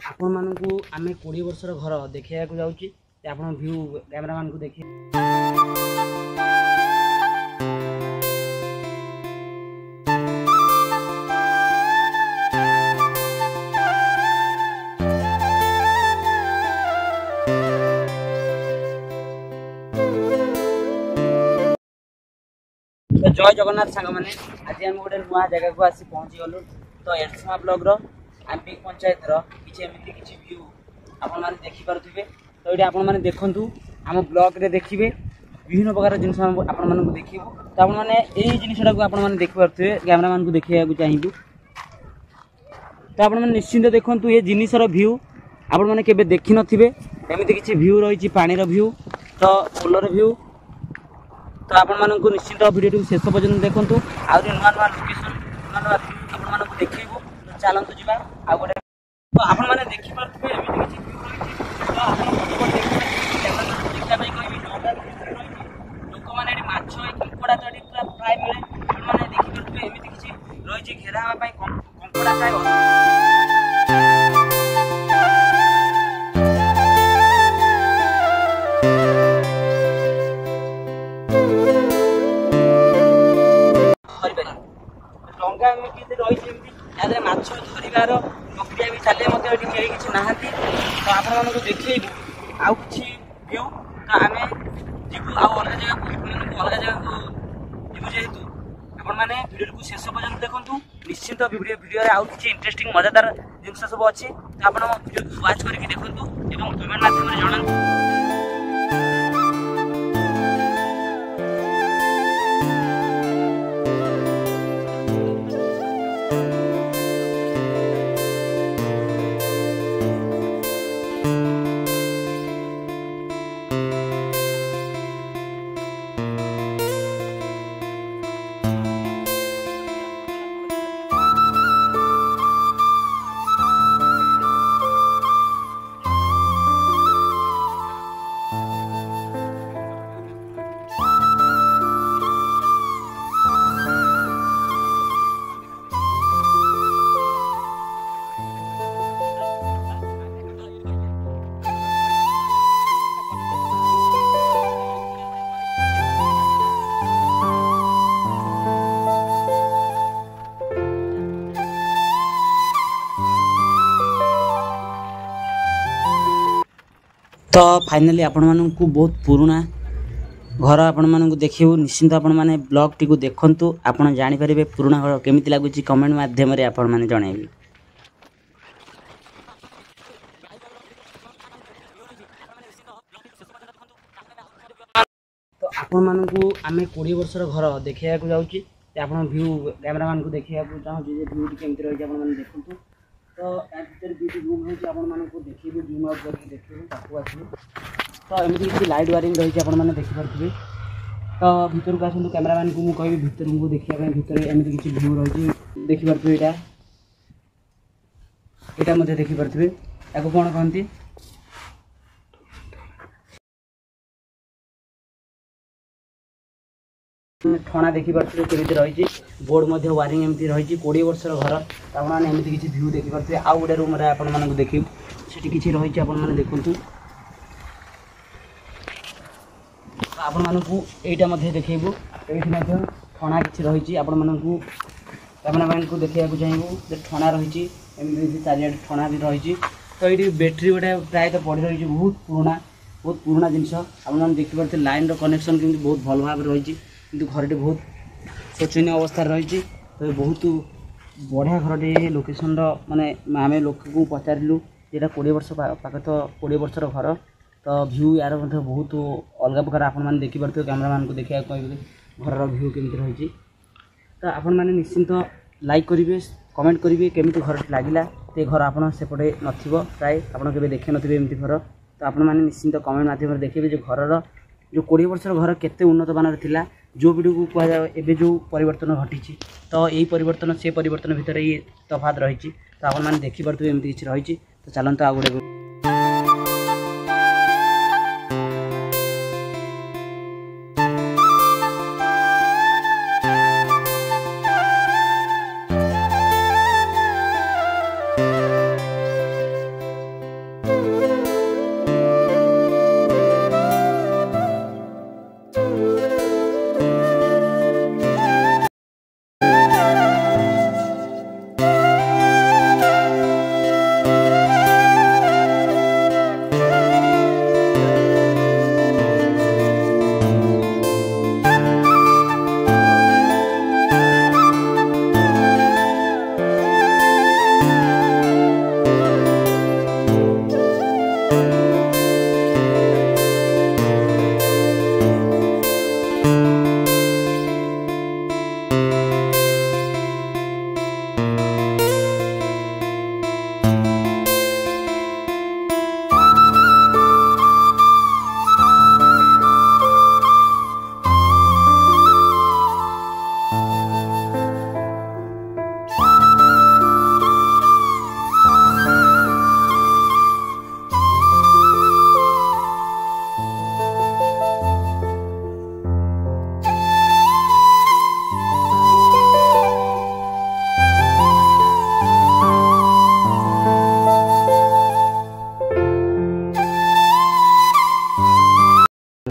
आपण मानकु आमे 20 वर्षर घर देखिया को जाउची आपण व्यू कैमरामैन को देखिए। तो जय जगन्नाथ सांग मैंने आज आम गोटे नुआ जगह को आसी पहुँची गलु। तो एरसमा ब्लॉक आंबिक पंचायत किसी एमती किसी व्यू आपण मैंने देखिपे। तो ये आपण मैंने देखु आम ब्लॉक रे देखिए विभिन्न प्रकार जिन आपण मानक देखू। तो आपण मैंने यही जिनटा को आपण मैंने देखिपे कैमरामैन को देखा चाहिए। तो आपण मैंने निश्चिंत देखु ये जिनसर व्यू आपण मैंने केबे देखि नथिबे। एमती किसी व्यू रही पानीर व्यू तो पोलर व्यू। तो आपण मानक निश्चित भिडियो शेष पर्यटन देखु आउ नुआ नुआ लोकेशन नुआ नुआ आपण मानक देखिबो। तो चलतु जीवा आ गोटे तो आपण माने देखि पारथबे एमिति किछि व्यू रही। तो आपण फटोफट देखिबे देखा कहबी नोटा रही लोक माने एडी माछ ए कंकोडा चडी पूरा फ्राई मिले आपण माने देखि पारथबे एमिति किछि रही घेरा हवा पई कंकोडा फ्राई। डंगा एमती रही माछ धरबार प्रक्रिया भी चले केही किसी ना। तो आपण मानक देखू आउ कि व्यू तो आम जीवु अलग जगह अलग जगह को जीवु जेहेतु आपण मैंने भिडियो को शेष पर्यटन देखु। निश्चित भिडियो आउ कि इंटरेस्टिंग मजादार जिन सब अच्छी। तो आप भिडियो को वाच करके देखु और कमेंट माध्यम जनातु। तो फाइनाली आपण मानकु बहुत पुराना घर आपण मानकु देखियो। निश्चिंत आपण माने ब्लॉग टी को देखंतु आपण जानि परिबे पुराना घर केमिति लागुची कमेंट माध्यम रे आपण माने जणाइबे। तो आपण मानकु आमे 20 वर्षर घर देखिया को जाउची आपण व्यू कैमरामैन को देखिया को चाहू जे व्यू केमिति रही आपण माने देखंतु। तो या भीतर भी रूम हो आपण मानकु देखिबे जूम आउट करके देखिबे ताकू आसी। तो एमती किसी लाइट वायरिंग रही आपण माने देखि पारथिबे। तो भीतर को आसंतु कैमरामैन को मु कहबी भीतर को देखिया ପାଇଁ भीतर एमती किसी व्यू रही देखि पारथिबे। एटा मध्ये देखि पारथिबे ताको कोन कहंती ठणा देखि पारथिबे केमिति रही बोर्ड मध्ये वायरिंग एमती रही 20 वर्षर घर। आपण माने एमती किसी व्यू देखि पारथिबे। आ गोटे रूम रे आपण मानकु देखि सेठी किछि रही आपण माने देखंतु। आपण मानकु एटा मध्ये देखैबो एठी मध्ये ठणा किछि रही आपण मानकु कैमरामैन को देखिया को चाहिबो जे ठणा रही एमती चारिया ठणा भी रही। तो ये बैटरी गोटे प्राय तो पड़ी रही बहुत पुराना जिनस आपण माने देखि पारथे लाइन रो कनेक्शन किंतु बहुत भल भाव रही किंतु घरटी बहुत शोचनीय अवस्था रही। तो बहुत बढ़िया घरटे लोकेशन माने आम लोक को पचारू जेटा 20 वर्ष पाख तो 20 वर्षर घर। तो व्यू यार बहुत अलग प्रकार आपण मैंने देखिपे कैमरामैन को देखा कह घर व्यू केमती रही। तो आपण मैंने निश्चिंत लाइक करेंगे कमेंट करेंगे केमती घर लगिला। ते घर आपड़ सेपटे नथिबो प्राय आपण केबे देखे नथिबे एमती घर। तो आपण मैंने निश्चिंत कमेंट माध्यम देखिए जो घर जो 20 वर्षर घर केते उन्नत मानर थिला जो वीडियो को कह जाए एबे जो परिवर्तन घटी। तो यही परिवर्तन से परिवर्तन भितर ये तफात रही। तो आपण मैंने देखि पारथबे एमती किछि रही। तो चलंतु आ गोटे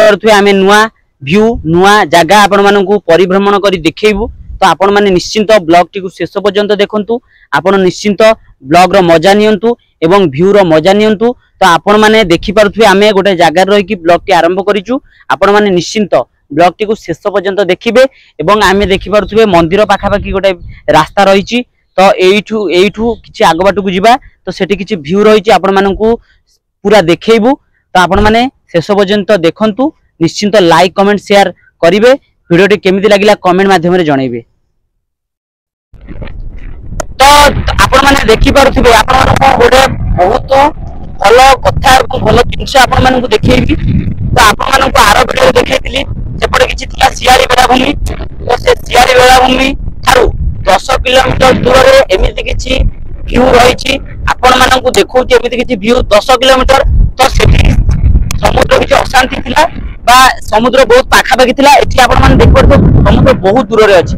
पारुथुबे आमे नुआ व्यू नुआ जगह आपण मानकू परिभ्रमण करी देखैबू। तो आपण माने निश्चिंत ब्लॉग टी को शेष पर्यंत देखंतु। आपण निश्चिंत ब्लॉग रो मजा नियंतु एवं व्यू रो मजा नियंतु। तो आपण माने देखि पारुथुबे आमे गोटे जगह रही कि ब्लॉग टी आरंभ करिचु। आपण माने निश्चिंत ब्लॉग टी को शेष पर्यंत देखिबे एवं आमे देखि पारुथुबे मंदिर पाखा पाखी गोटे रास्ता रहिची। तो एइठू किछि आगो बाटू को जिबा तो सेठी किछि व्यू रहिची आपण मानकू पूरा देखैबू। तो आपण माने शेष पर्यंत देखंतु। निश्चिंत लाइक कमेंट शेयर करिवे। वीडियो टी केमिति लागिला कमेंट माध्यम रे जणाइबे। तो आपण माने देखि पारुथुबे आपण मानकू गोटे बहुत भलो कथा और भलो जिंस आपण मानकू देखैबी। तो आपण मानकू आरो वीडियो देखैतिली सेपटे किछि थिला सियारी बेलाभूमि। तो से सियारी बेलाभूमि थारु 10 किलोमीटर दूर रे एमिति किछि व्यू रहिछि। आपण मानकू देखौछि एमिति किछि व्यू 10 किलोमीटर। तो सेठी समुद्र किछि अशांति थिला बा समुद्र बहुत पाखा पाखी थिला। एठी आपण माने देखि पारथो समुद्र बहुत दूर रे अछि।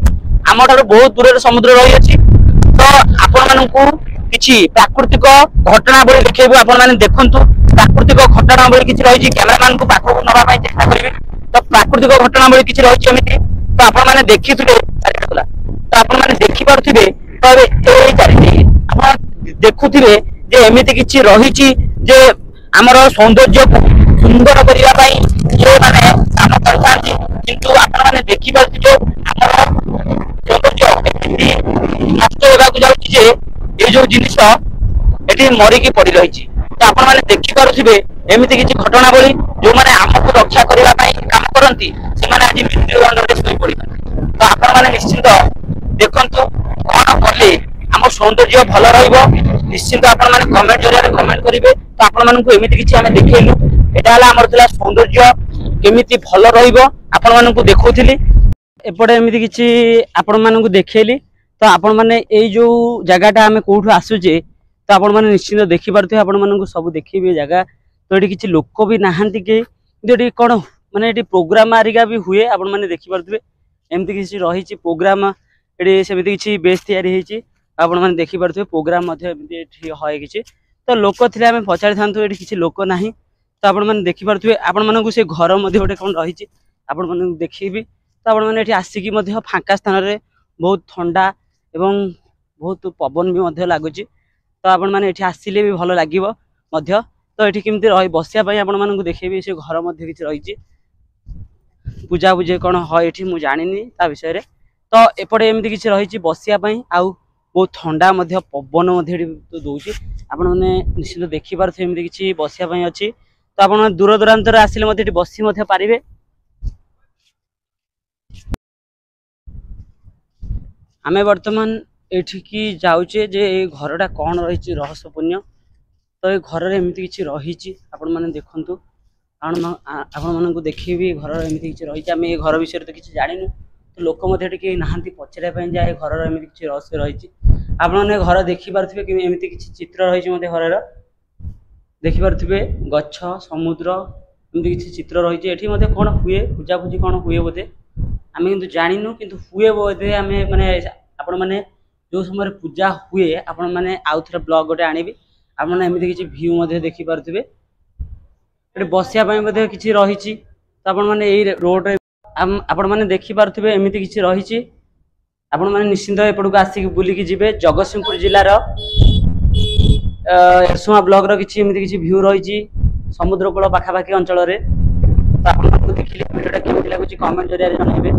आम ठारू बहुत दूर रे समुद्र रही अछि। तो आपण मानकू किछि प्राकृतिक घटना बळी देखैबो। आपण माने देखंतु प्राकृतिक घटना बळी किछि रहिछि। कैमरामैन को पाखो नबा पई चेष्टा करिवे। तो प्राकृतिक घटना बळी किछि रहिछि एमिति। तो आपण माने देखिथुबे चारिटला। तो आपण माने देखि पारथुबे तो एई चारिटि आपण देखुथिबे जे एमिति किछि रहिछि जे हमर सौंदर्य को सुंदर करिया पई जे माने काम करथांती। किंतु आपण माने देखि पारथुबे हमर सौंदर्य नष्ट होबाकू जाउछि जे ए जो जिनिस एठी मरी की पड़ी रहिछि। तो आपण माने देखि पारुथिबे एमिति किछि घटना बळी जो माने हमकु रक्षा करिवा पई काम करंती से माने आज मृत्यु दंड रे सोई पड़ी। तो आपण माने निश्चित देखंतु कोन करले हम सौंदर्य भलो रहइबो। निश्चित आपण माने कमेंट जरिया कमेंट करिवे। तो आपण मानकू एमिति किछि हमें देखैलु। एटा हला हमर थिला सौंदर्य केमिति भलो रहइबो आपण मानकू देखौथिली। एपटे एमिति किछि आपण मानकू देखैली। तो आपण माने एई जो जगहटा हमें कोठु आसुजे तो आपण माने निश्चित देखि पारथि। आपण मानकू सब देखिबे जगह। तो एठी किछि लोक भी नाहंती के एठी कोन माने एठी प्रोग्राम आरिका भी हुए। आपण माने देखि पारथि एमिति किछि रहिछि प्रोग्राम एठी सेमिति किछि बेस तयारी हेछि। आपण माने देखि पारथि प्रोग्राम मध्ये एमिति एठी होय किछि। तो लोक थिले हमें पचारि थांतु एठी किछि लोक नाही। तो आपण माने देखि पारथि आपण मानकू से घर मध्ये गोटे कोन रहिछि आपण माने देखिबी। तो आपण माने एठी आसिकी मध्ये फांका स्थान रे बहुत ठंडा एवं बहुत पवन भी मध्ये लागुछि। तो आपण माने एठी आसिले भी भलो लागिवो मध्ये। तो एठी केमति रहि बसिया पई आपण मानकू देखैबी। से घर मध्ये किछि रहिछि पूजा बुझे कोन होय एठी मु जानिनी ता विषय रे। तो एपटे एमिति किछि रहिछि बसिया पई आउ बहुत ठंडा मध्ये पवन मध्ये एठी दोउछि। आपण माने निश्चित देखि पारथि एमिति किछि बसिया पई अछि। तो आपण माने दूर दूरांतर आसिले मध्ये एठी बसि मध्ये पारिबे। आमे वर्तमान एठिकी जाउचे जे ए घरटा कोन रहिछि रहस्यपूर्ण। तो ए घर रे एमिति किछि रहिछि आपण माने देखंतु। आपण मानकू देखिबी घर एमिति किछि रहिछि। आमे ए घर विषय तो किछि जानिनु। तो लोक मध्ये एठिकी नाहंती पचरे पई जे ए घर रे एमिति किछि रहस्य रहिछि। आपण माने घर देखि पारथिबे कि एमिति किछि चित्र रहिछि मध्ये घर रे देखि पारथिबे गच्छ समुद्र एमिति किछि चित्र रहिछि। एठी मध्ये कोन हुए पूजा पूजी कोन हुए बोते आमे किंतु जानिनु। किंतु हुए बोते आमे माने आपण माने जो समय पूजा हुए आपण माने आउथरे ब्लॉग गोटे आनिबी। आपण माने एमिति किछि व्यू मध्ये देखि पारथिबे एठी बसिया पई मध्ये किछि रहिछि। तो आपण माने एई रोड रे आपण माने देखि पारथिबे एमिति किछि रहिछि। आपण माने निश्चित एपडको आसी बुली कि जिबे। जगतसिंहपुर जिल्ला रो एरसुमा ब्लॉग रो किछि एमिति किछि व्यू रहिछि समुद्र कूल पाखा पाखी अंचल रे। तो आपण देखिले वीडियोटा केमिति लागुछि कमेंट जरिया जणाइबे।